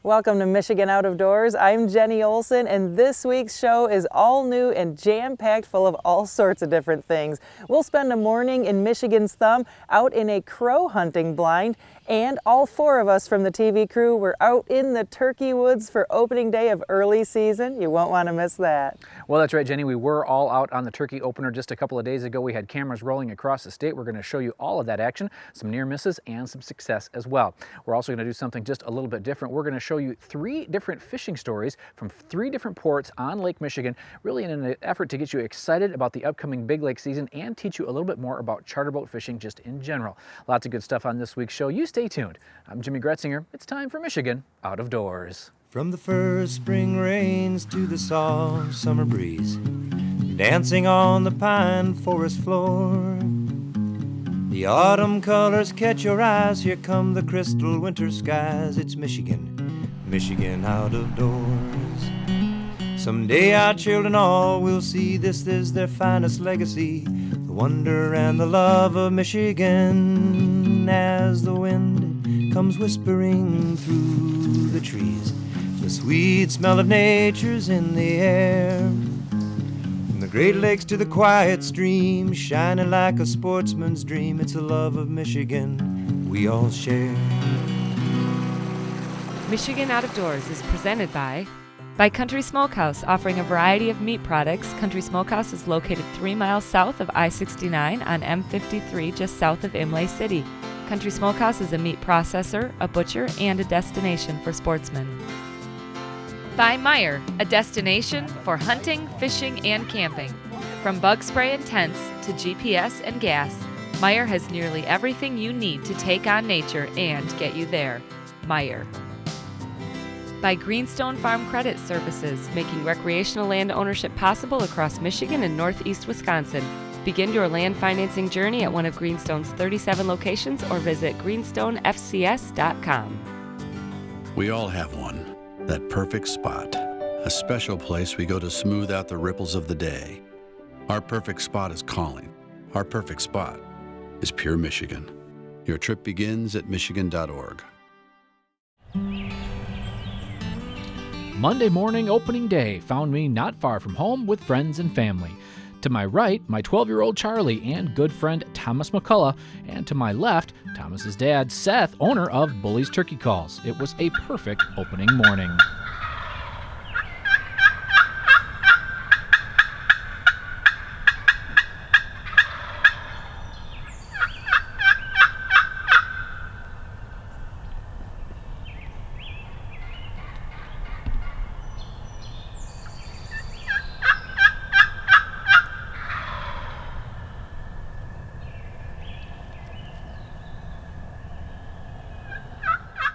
Welcome to Michigan Out of Doors. I'm Jenny Olson, and this week's show is all new and jam-packed full of all sorts of different things. We'll spend a morning in Michigan's Thumb out in a crow hunting blind, and all four of us from the TV crew were out in the turkey woods for opening day of early season. You won't want to miss that. Well, that's right, Jenny. We were all out on the turkey opener just a couple of days ago. We had cameras rolling across the state. We're going to show you all of that action, some near misses and some success as well. We're also going to do something just a little bit different. We're going to show you 3 different fishing stories from 3 different ports on Lake Michigan, really in an effort to get you excited about the upcoming big lake season and teach you a little bit more about charter boat fishing just in general. Lots of good stuff on this week's show. You stay tuned. I'm Jimmy Gretzinger. It's time for Michigan Out of Doors. From the first spring rains to the soft summer breeze, dancing on the pine forest floor, the autumn colors catch your eyes. Here come the crystal winter skies. It's Michigan, Michigan out of doors. Someday our children all will see this is their finest legacy, the wonder and the love of Michigan. As the wind comes whispering through the trees, the sweet smell of nature's in the air. From the Great Lakes to the quiet stream, shining like a sportsman's dream, it's the love of Michigan we all share. Michigan Out of Doors is presented by Country Smokehouse, offering a variety of meat products. Country Smokehouse is located 3 miles south of I-69 on M53, just south of Imlay City. Country Smokehouse is a meat processor, a butcher, and a destination for sportsmen. By Meijer, a destination for hunting, fishing, and camping. From bug spray and tents to GPS and gas, Meijer has nearly everything you need to take on nature and get you there. Meijer. By Greenstone Farm Credit Services, making recreational land ownership possible across Michigan and northeast Wisconsin. Begin your land financing journey at one of Greenstone's 37 locations or visit greenstonefcs.com. We all have one, that perfect spot, a special place we go to smooth out the ripples of the day. Our perfect spot is calling. Our perfect spot is Pure Michigan. Your trip begins at michigan.org. Monday morning opening day found me not far from home with friends and family. To my right, my 12-year-old Charlie and good friend Thomas McCullough, and to my left, Thomas's dad, Seth, owner of Bully's Turkey Calls. It was a perfect opening morning.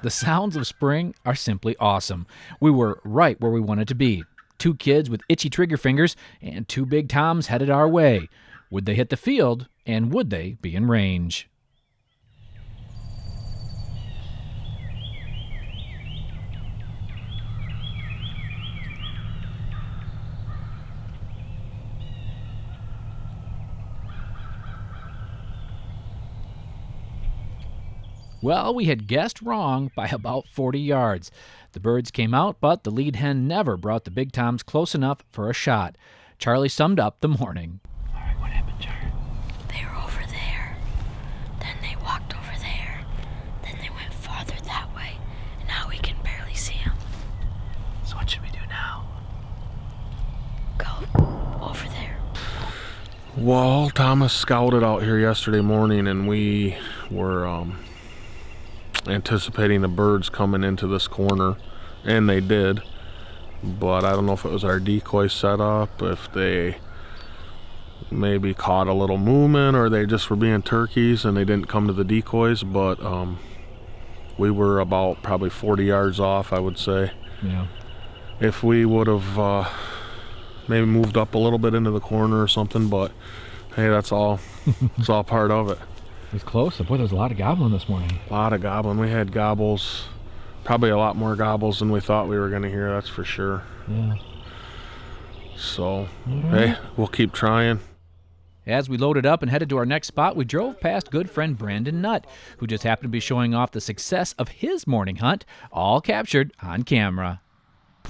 The sounds of spring are simply awesome. We were right where we wanted to be. 2 kids with itchy trigger fingers and 2 big toms headed our way. Would they hit the field, and would they be in range? Well, we had guessed wrong by about 40 yards. The birds came out, but the lead hen never brought the big toms close enough for a shot. Charlie summed up the morning. All right, what happened, Charlie? They were over there. Then they walked over there. Then they went farther that way. And now we can barely see them. So what should we do now? Go over there. Well, Thomas scouted out here yesterday morning, and we were anticipating the birds coming into this corner, and they did. But I don't know if it was our decoy setup, if they maybe caught a little movement, or they just were being turkeys and they didn't come to the decoys. But we were about probably 40 yards off, I would say. Yeah. If we would have maybe moved up a little bit into the corner or something, but hey, that's all. It's all part of it. It was close. Boy, there was a lot of gobbling this morning. A lot of gobbling. We had gobbles, probably a lot more gobbles than we thought we were going to hear, that's for sure. Yeah. So, hey, we'll keep trying. As we loaded up and headed to our next spot, we drove past good friend Brandon Nutt, who just happened to be showing off the success of his morning hunt, all captured on camera.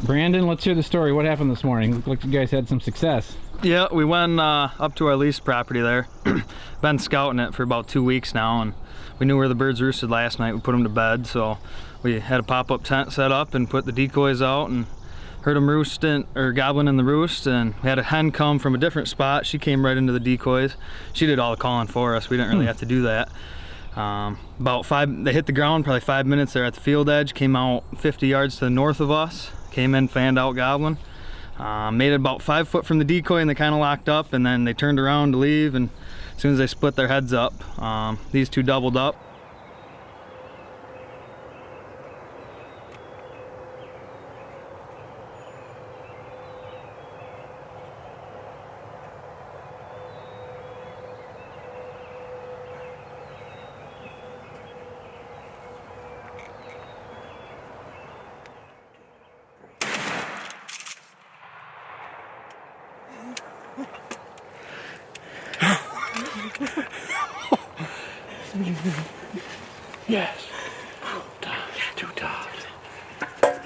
Brandon, let's hear the story. What happened this morning? Looked like you guys had some success. Yeah, we went up to our lease property there. Been scouting it for about 2 weeks now, and we knew where the birds roosted last night. We put them to bed, so we had a pop-up tent set up and put the decoys out and heard them roosting or gobbling in the roost, and we had a hen come from a different spot. She came right into the decoys. She did all the calling for us. We didn't really have to do that. They hit the ground probably 5 minutes there at the field edge, came out 50 yards to the north of us, came in, fanned out gobbling. Made it about 5 foot from the decoy, and they kind of locked up, and then they turned around to leave, and as soon as they split their heads up, these two doubled up. Yes. Two times.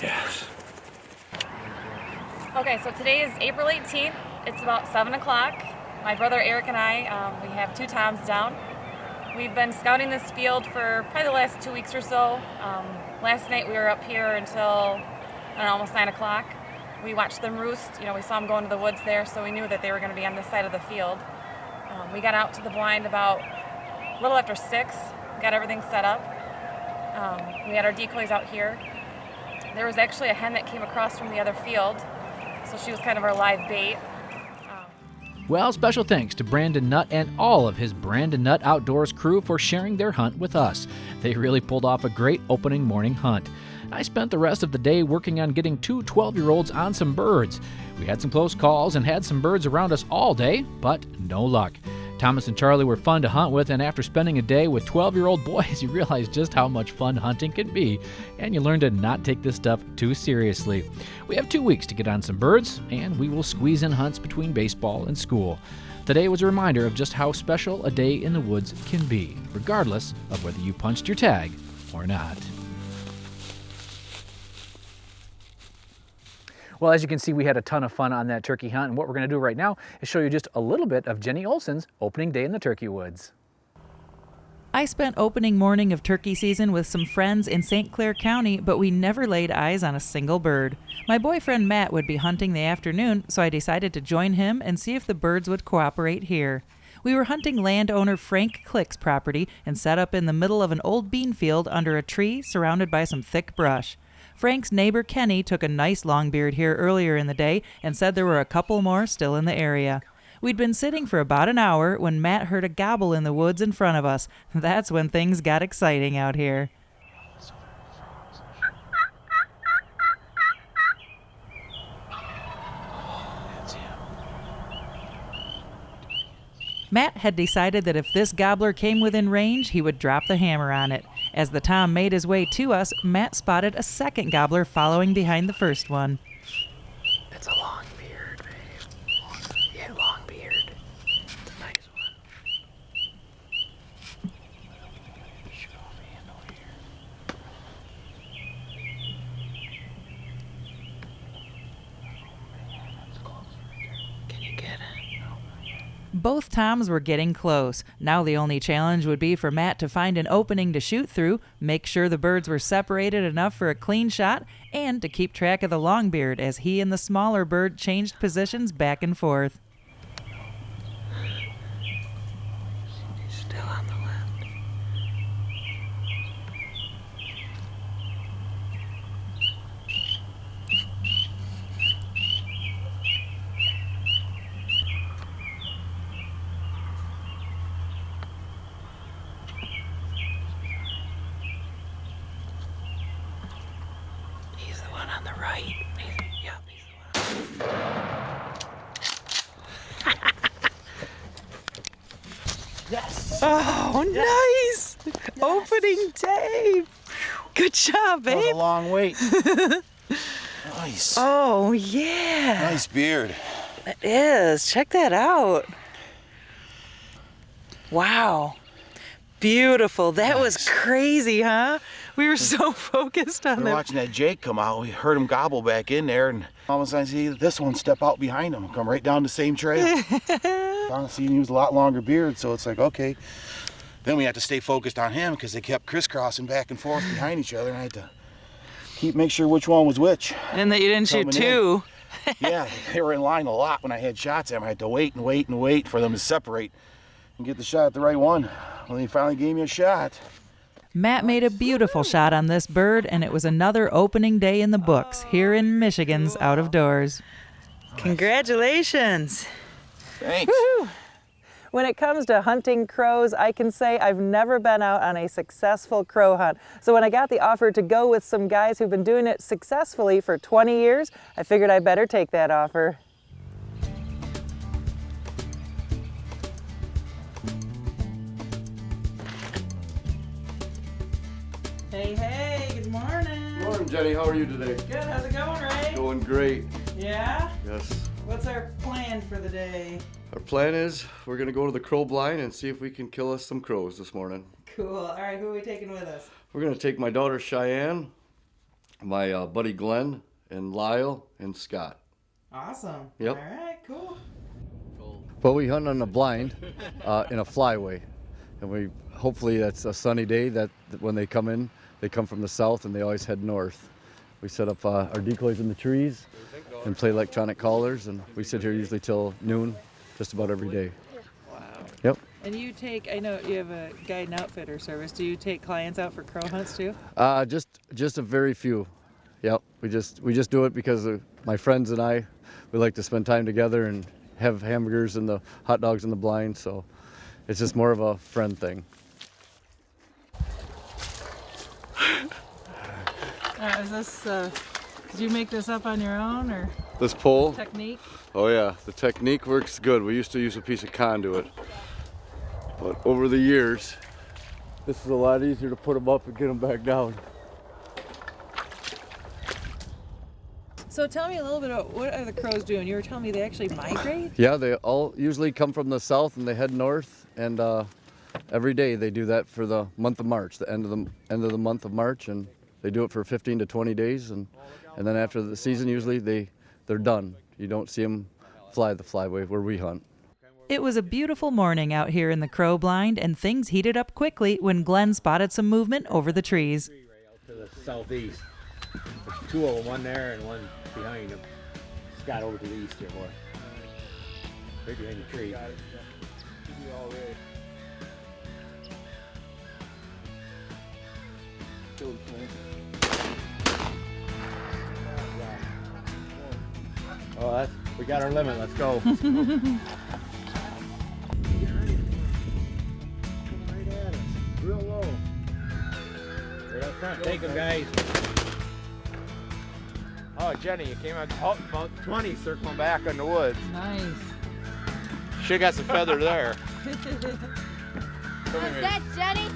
Yes. Okay, so today is April 18th. It's about 7 o'clock. My brother Eric and I, we have 2 toms down. We've been scouting this field for probably the last 2 weeks or so. Last night we were up here until almost 9 o'clock. We watched them roost. You know, we saw them go into the woods there, so we knew that they were going to be on this side of the field. We got out to the blind about a little after 6, got everything set up. We had our decoys out here. There was actually a hen that came across from the other field, so she was kind of our live bait. Well, special thanks to Brandon Nutt and all of his Brandon Nutt Outdoors crew for sharing their hunt with us. They really pulled off a great opening morning hunt. I spent the rest of the day working on getting 2 12-year-olds on some birds. We had some close calls and had some birds around us all day, but no luck. Thomas and Charlie were fun to hunt with, and after spending a day with 12-year-old boys, you realize just how much fun hunting can be, and you learn to not take this stuff too seriously. We have 2 weeks to get on some birds, and we will squeeze in hunts between baseball and school. Today was a reminder of just how special a day in the woods can be, regardless of whether you punched your tag or not. Well, as you can see, we had a ton of fun on that turkey hunt, and what we're going to do right now is show you just a little bit of Jenny Olson's opening day in the turkey woods. I spent opening morning of turkey season with some friends in St. Clair County, but we never laid eyes on a single bird. My boyfriend Matt would be hunting the afternoon, so I decided to join him and see if the birds would cooperate here. We were hunting landowner Frank Click's property and set up in the middle of an old bean field under a tree surrounded by some thick brush. Frank's neighbor Kenny took a nice longbeard here earlier in the day and said there were a couple more still in the area. We'd been sitting for about an hour when Matt heard a gobble in the woods in front of us. That's when things got exciting out here. Matt had decided that if this gobbler came within range, he would drop the hammer on it. As the tom made his way to us, Matt spotted a second gobbler following behind the first one. It's a long beard, babe. Yeah, long beard. It's a nice one. Shoot over hand over here. Oh man, that's close right there. Can you get it? Both toms were getting close. Now the only challenge would be for Matt to find an opening to shoot through, make sure the birds were separated enough for a clean shot, and to keep track of the longbeard as he and the smaller bird changed positions back and forth. He's still on the left. He's the one on the right. He's the one. Yes! Oh, nice! Yes. Opening day! Good job, babe! That was a long wait. Nice. Oh, yeah! Nice beard. It is. Check that out. Wow. Beautiful. That was crazy, huh? We were so focused on We're watching that Jake come out. We heard him gobble back in there, and all of a sudden I see this one step out behind him, come right down the same trail. Honestly, he was a lot longer beard, so it's like, okay. Then we had to stay focused on him because they kept crisscrossing back and forth behind each other, and I had to make sure which one was which. And that you didn't shoot two. Yeah, they were in line a lot when I had shots at them. I had to wait and wait and wait for them to separate and get the shot at the right one. Well, they finally gave me a shot. Matt made a beautiful shot on this bird, and it was another opening day in the books here in Michigan's Out of Doors. Congratulations. Thanks. Woo-hoo. When it comes to hunting crows, I can say I've never been out on a successful crow hunt. So when I got the offer to go with some guys who've been doing it successfully for 20 years, I figured I better take that offer. Hey, good morning. Good morning, Jenny. How are you today? Good, how's it going, Ray? Going great. Yeah? Yes. What's our plan for the day? Our plan is we're going to go to the crow blind and see if we can kill us some crows this morning. Cool. All right, who are we taking with us? We're going to take my daughter Cheyenne, my buddy Glenn, and Lyle, and Scott. Awesome. Yep. All right, cool. Well, we hunt on a blind in a flyway. And hopefully that's a sunny day that when they come in, they come from the south and they always head north. We set up our decoys in the trees and play electronic callers, and we sit here usually till noon, just about every day. Wow. Yep. And you take, I know you have a guide and outfitter service. Do you take clients out for crow hunts too? Just a very few. Yep. We just do it because my friends and I, we like to spend time together and have hamburgers and the hot dogs in the blind, so it's just more of a friend thing. Is this, did you make this up on your own, or This pole? technique? Oh yeah, the technique works good. We used to use a piece of conduit, but over the years, this is a lot easier to put them up and get them back down. So tell me a little bit about what are the crows doing? You were telling me they actually migrate? Yeah, they all usually come from the south and they head north, and every day they do that for the month of March, the end of the month of March, and they do it for 15 to 20 days, and then after the season, usually they're done. You don't see them fly the flyway where we hunt. It was a beautiful morning out here in the crow blind, and things heated up quickly when Glenn spotted some movement over the trees. Out to the southeast. There's two of them, one there and one behind him. Scott over to the east here, boy. Right behind the tree. Oh, we got our limit. Let's go. Right at us. Real low. Right up front. Take them, guys. Oh, Jenny, you came out about 20 circling back in the woods. Nice. Should got some feather there. Was that Jenny?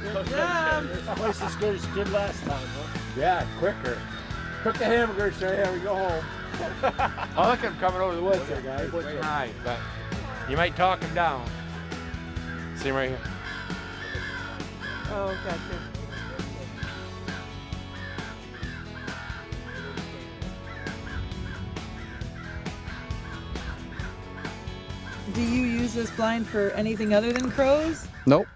Good job. Twice as good as you did last time, huh? Yeah, quicker. Cook the hamburgers, Shay, we go home. Oh, look at him coming over the woods there, guys. High, but you might talk him down. See him right here. Oh, gotcha. Do you use this blind for anything other than crows? Nope.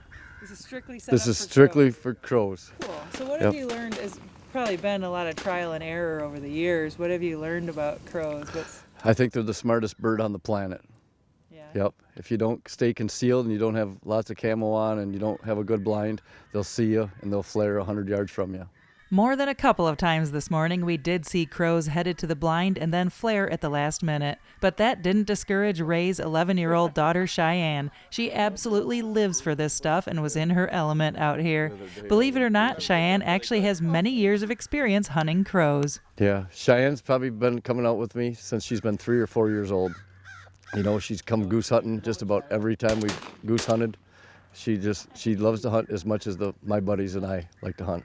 This is strictly set This up is for strictly crows. for crows. Cool. So what have you learned? It's probably been a lot of trial and error over the years. What have you learned about crows? I think they're the smartest bird on the planet. Yeah. Yep. If you don't stay concealed and you don't have lots of camo on and you don't have a good blind, they'll see you and they'll flare 100 yards from you. More than a couple of times this morning, we did see crows headed to the blind and then flare at the last minute. But that didn't discourage Ray's 11-year-old daughter, Cheyenne. She absolutely lives for this stuff and was in her element out here. Believe it or not, Cheyenne actually has many years of experience hunting crows. Yeah, Cheyenne's probably been coming out with me since she's been 3 or 4 years old. You know, she's come goose hunting just about every time we goose hunted. She loves to hunt as much as my buddies and I like to hunt.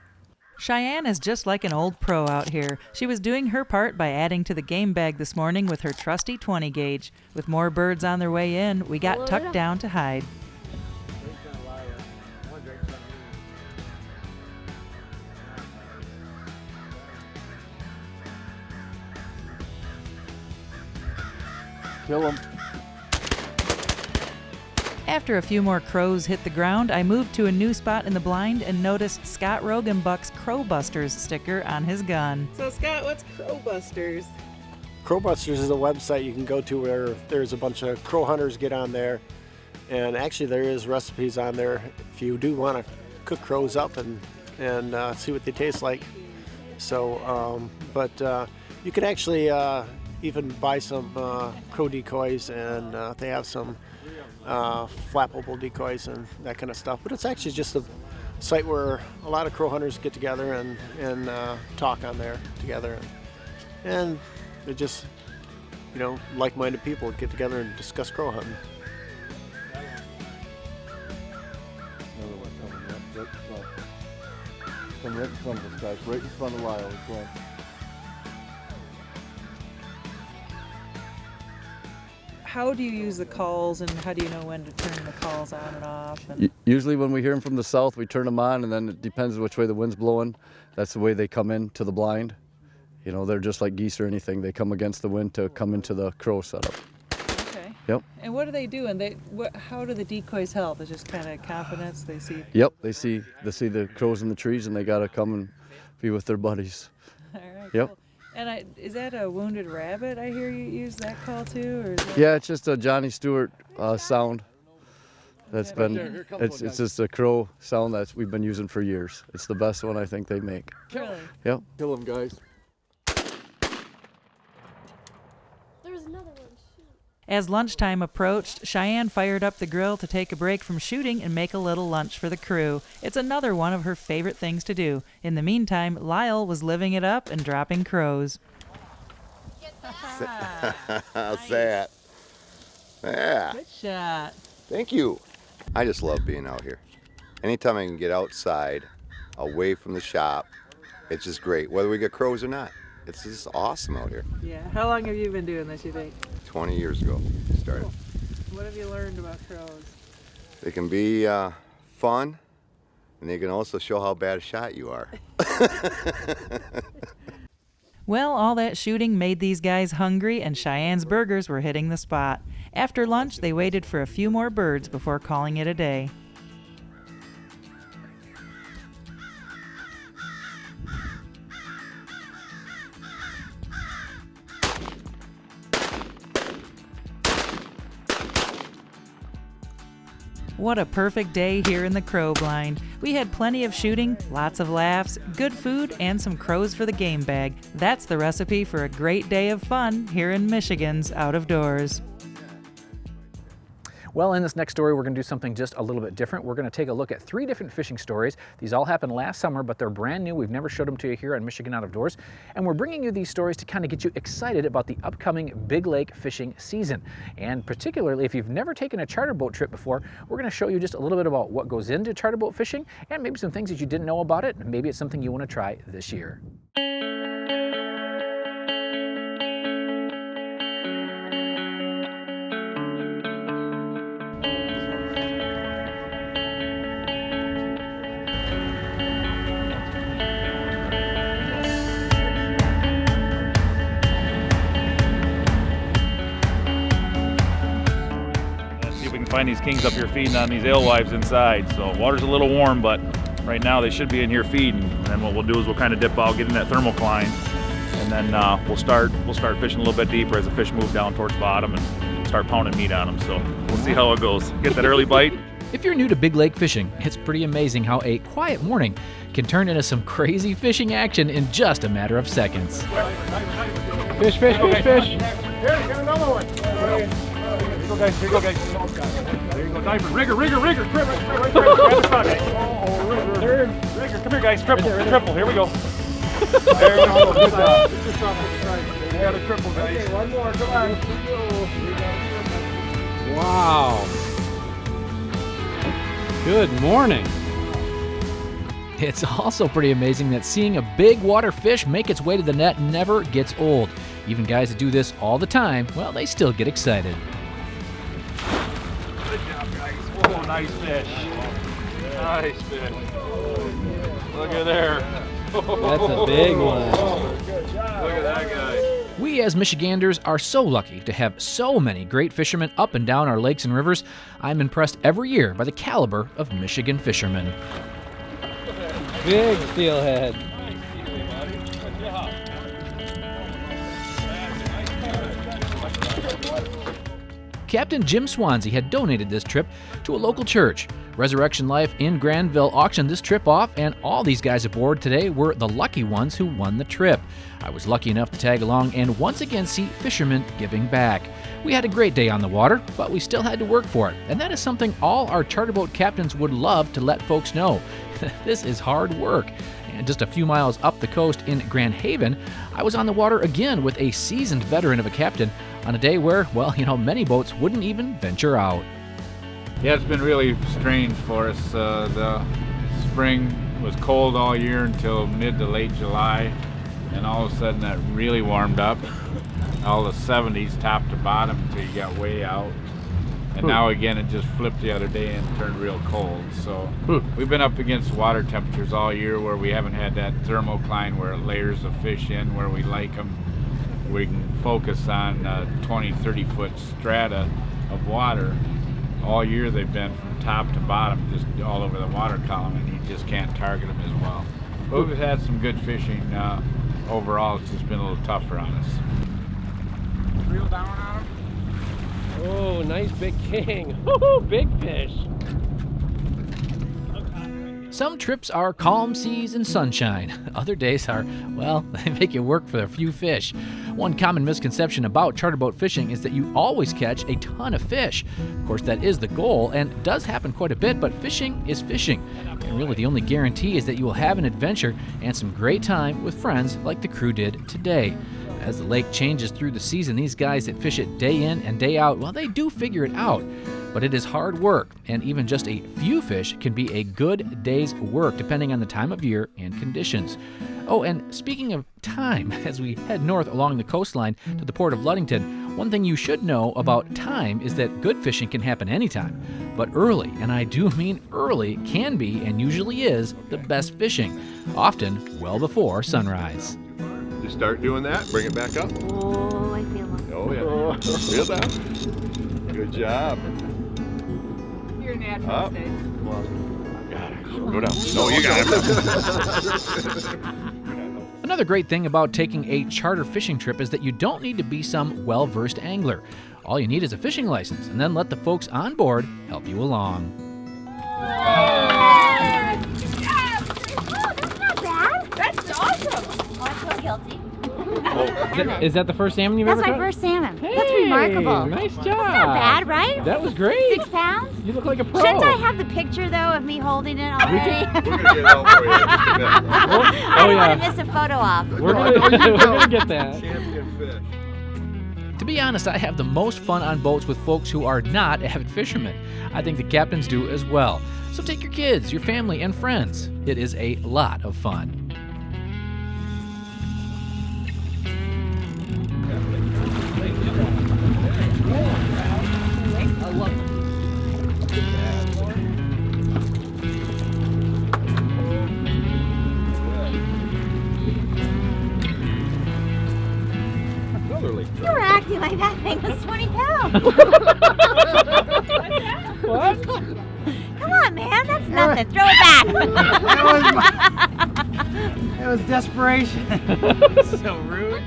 Cheyenne is just like an old pro out here. She was doing her part by adding to the game bag this morning with her trusty 20 gauge. With more birds on their way in, we got tucked down to hide. Kill them. After a few more crows hit the ground, I moved to a new spot in the blind and noticed Scott Rogenbuck's Crow Busters sticker on his gun. So Scott, what's Crow Busters? Crow Busters is a website you can go to where there's a bunch of crow hunters get on there, and actually there is recipes on there if you do want to cook crows up and see what they taste like. So, you can actually even buy some crow decoys, and they have some flappable decoys and that kind of stuff. But it's actually just a site where a lot of crow hunters get together and talk on there together, and they're just, you know, like-minded people get together and discuss crow hunting. Another one coming up right in front. Come right in front of us, guys. Right in front of Lyle. Go on. How do you use the calls, and how do you know when to turn the calls on and off? And Usually when we hear them from the south, we turn them on, and then it depends which way the wind's blowing. That's the way they come in to the blind. You know, they're just like geese or anything. They come against the wind to come into the crow setup. Okay. Yep. And what do they do? And how do the decoys help? It's just kind of confidence they see. Yep. They see the crows in the trees, and they gotta come and be with their buddies. All right. Yep. Cool. And is that a wounded rabbit? I hear you use that call too, or is that... Yeah, it's just a Johnny Stewart sound. That's been it's just a crow sound that we've been using for years. It's the best one I think they make. Really? Yep. Kill them, guys. There's another one. As lunchtime approached, Cheyenne fired up the grill to take a break from shooting and make a little lunch for the crew. It's another one of her favorite things to do. In the meantime, Lyle was living it up and dropping crows. I'll say it. Yeah. Good shot. Thank you. I just love being out here. Anytime I can get outside, away from the shop, it's just great, whether we get crows or not. It's just awesome out here. Yeah. How long have you been doing this, you think? 20 years ago, started. Cool. What have you learned about crows? They can be fun, and they can also show how bad a shot you are. Well, all that shooting made these guys hungry, and Cheyenne's burgers were hitting the spot. After lunch, they waited for a few more birds before calling it a day. What a perfect day here in the crow blind. We had plenty of shooting, lots of laughs, good food, and some crows for the game bag. That's the recipe for a great day of fun here in Michigan's Out of Doors. Well, in this next story, we're going to do something just a little bit different. We're going to take a look at 3 different fishing stories. These all happened last summer, but they're brand new. We've never showed them to you here on Michigan Out of Doors. And we're bringing you these stories to kind of get you excited about the upcoming big lake fishing season. And particularly if you've never taken a charter boat trip before, we're going to show you just a little bit about what goes into charter boat fishing and maybe some things that you didn't know about it. And maybe it's something you want to try this year. Find these kings up here feeding on these alewives inside. So water's a little warm, but right now they should be in here feeding. And then what we'll do is we'll kind of dip out, get in that thermocline, and then we'll start fishing a little bit deeper as the fish move down towards the bottom and start pounding meat on them. So we'll see how it goes. Get that early bite. If you're new to big lake fishing, it's pretty amazing how a quiet morning can turn into some crazy fishing action in just a matter of seconds. Fish, fish, fish, fish. Here, get another one. Here you go, guys. There you go, diver. Rigger. Grab the shot, guys. Rigger, come here, guys. Triple. Here we go. There we go. Good job. We got a triple, guys. Okay, one more. Come on. Wow. Good morning. It's also pretty amazing that seeing a big water fish make its way to the net never gets old. Even guys that do this all the time, well, they still get excited. Good job, guys. Oh, nice fish. Nice fish. Look at there. That's a big one. Look at that guy. We We as Michiganders are so lucky to have so many great fishermen up and down our lakes and rivers. I'm impressed every year by the caliber of Michigan fishermen. Big steelhead. Captain Jim Swansea had donated this trip to a local church. Resurrection Life in Granville auctioned this trip off, and all these guys aboard today were the lucky ones who won the trip. I was lucky enough to tag along and once again see fishermen giving back. We had a great day on the water, but we still had to work for it, and that is something all our charter boat captains would love to let folks know. This is hard work. And just a few miles up the coast in Grand Haven, I was on the water again with a seasoned veteran of a captain on a day where, well, many boats wouldn't even venture out. Yeah, it's been really strange for us. The spring was cold all year until mid to late July, and all of a sudden that really warmed up. All the 70s top to bottom until you got way out. And now again it just flipped the other day and turned real cold. So we've been up against water temperatures all year where we haven't had that thermocline where it layers the fish in where we like them. We can focus on 20, 30 foot strata of water. All year they've been from top to bottom, just all over the water column, and you just can't target them as well. But we've had some good fishing overall. It's just been a little tougher on us. Reel down on them. Oh, nice big king. Woo-hoo, big fish. Some trips are calm seas and sunshine. Other days are, well, they make you work for a few fish. One common misconception about charter boat fishing is that you always catch a ton of fish. Of course, that is the goal and does happen quite a bit, but fishing is fishing. And really the only guarantee is that you will have an adventure and some great time with friends like the crew did today. As the lake changes through the season, these guys that fish it day in and day out, well, they do figure it out. But it is hard work, and even just a few fish can be a good day's work depending on the time of year and conditions. Oh, and speaking of time, as we head north along the coastline to the port of Ludington, one thing you should know about time is that good fishing can happen anytime. But early, and I do mean early, can be and usually is the best fishing, often well before sunrise. Just start doing that, bring it back up. Oh, I feel it. Oh, yeah. Reel down. Good job. You're natural, Up. Stace. Come on. Got it. Go down. No, you got it. Another great thing about taking a charter fishing trip is that you don't need to be some well-versed angler. All you need is a fishing license, and then let the folks on board help you along. That's awesome. Oh, I feel guilty. Is that the first salmon you've That's ever my caught? first salmon. Hey, That's remarkable. Nice job. That's not bad, right? That was great. 6 pounds? You look like a pro. Shouldn't I have the picture, though, of me holding it already? We're going to get it out for you in just a minute. I don't want to miss a photo op. We're gonna get that. Champion fish. To be honest, I have the most fun on boats with folks who are not avid fishermen. I think the captains do as well. So take your kids, your family, and friends. It is a lot of fun. You were acting like that thing was 20 pounds. What? Come on, man. That's nothing. Throw it back. That was desperation. So rude.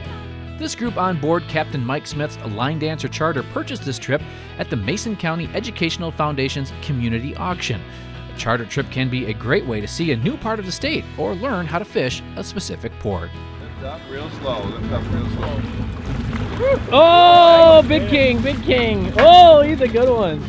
This group on board Captain Mike Smith's Line Dancer charter purchased this trip at the Mason County Educational Foundation's community auction. A charter trip can be a great way to see a new part of the state or learn how to fish a specific port. Lift up real slow. Lift up real slow. Oh, big king, big king. Oh, he's a good one.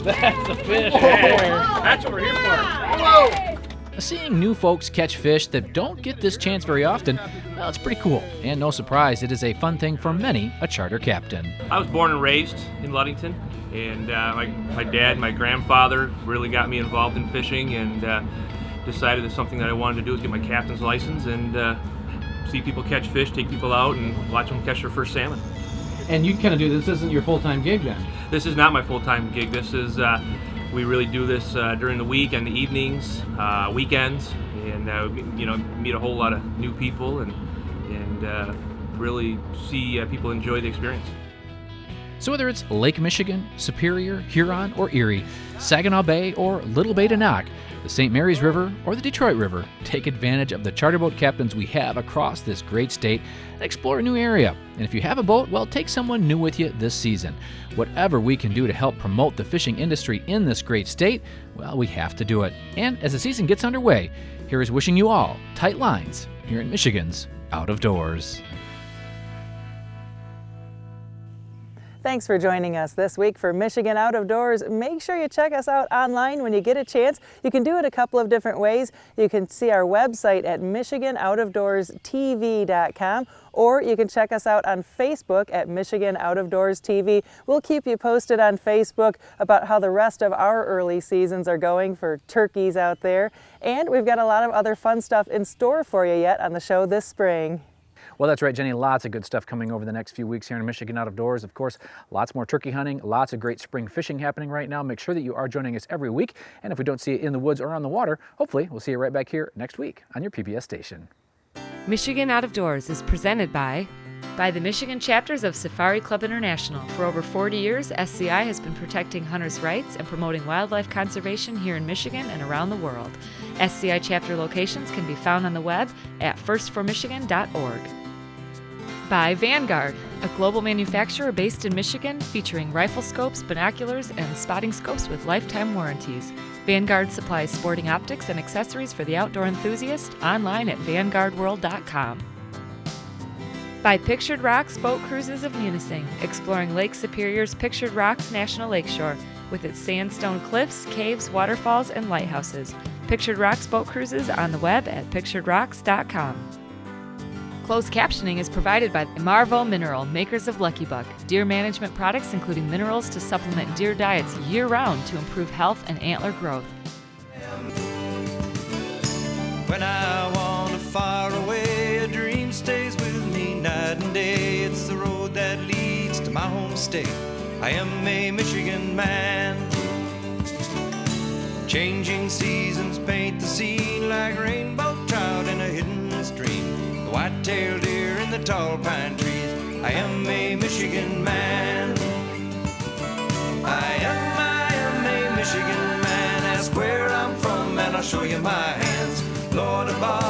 That's a fish. That's what we're here for. Seeing new folks catch fish that don't get this chance very often, well, it's pretty cool. And no surprise, it is a fun thing for many a charter captain. I was born and raised in Ludington, and my dad, my grandfather really got me involved in fishing, and decided that something that I wanted to do was get my captain's license and see people catch fish, take people out, and watch them catch their first salmon. And you kind of do this isn't your full-time gig then? This is not my full-time gig. This is we really do this during the week and the evenings, weekends, and meet a whole lot of new people and and really see people enjoy the experience. So whether it's Lake Michigan, Superior, Huron, or Erie, Saginaw Bay, or Little Bay to Knock, the St. Mary's River, or the Detroit River, take advantage of the charter boat captains we have across this great state and explore a new area. And if you have a boat, well, take someone new with you this season. Whatever we can do to help promote the fishing industry in this great state, well, we have to do it. And as the season gets underway, here is wishing you all tight lines here in Michigan's Out of Doors. Thanks for joining us this week for Michigan Out of Doors. Make sure you check us out online when you get a chance. You can do it a couple of different ways. You can see our website at MichiganOutofDoorsTV.com, or you can check us out on Facebook at Michigan Out of Doors TV. We'll keep you posted on Facebook about how the rest of our early seasons are going for turkeys out there. And we've got a lot of other fun stuff in store for you yet on the show this spring. Well, that's right, Jenny. Lots of good stuff coming over the next few weeks here in Michigan Out of Doors. Of course, lots more turkey hunting, lots of great spring fishing happening right now. Make sure that you are joining us every week. And if we don't see you in the woods or on the water, hopefully we'll see you right back here next week on your PBS station. Michigan Out of Doors is presented by the Michigan chapters of Safari Club International. For over 40 years, SCI has been protecting hunters' rights and promoting wildlife conservation here in Michigan and around the world. SCI chapter locations can be found on the web at firstformichigan.org. By Vanguard, a global manufacturer based in Michigan featuring rifle scopes, binoculars, and spotting scopes with lifetime warranties. Vanguard supplies sporting optics and accessories for the outdoor enthusiast online at vanguardworld.com. By Pictured Rocks Boat Cruises of Munising, exploring Lake Superior's Pictured Rocks National Lakeshore with its sandstone cliffs, caves, waterfalls, and lighthouses. Pictured Rocks Boat Cruises on the web at picturedrocks.com. Closed captioning is provided by Marvo Mineral, makers of Lucky Buck, deer management products including minerals to supplement deer diets year-round to improve health and antler growth. When I wander far away, a dream stays with me night and day. It's the road that leads to my home state. I am a Michigan man. Changing seasons paint the scene like rainbow trout in a hidden stream. The white-tailed deer in the tall pine trees. I am a Michigan man. I am a Michigan man. Ask where I'm from and I'll show you my hands. Lord above.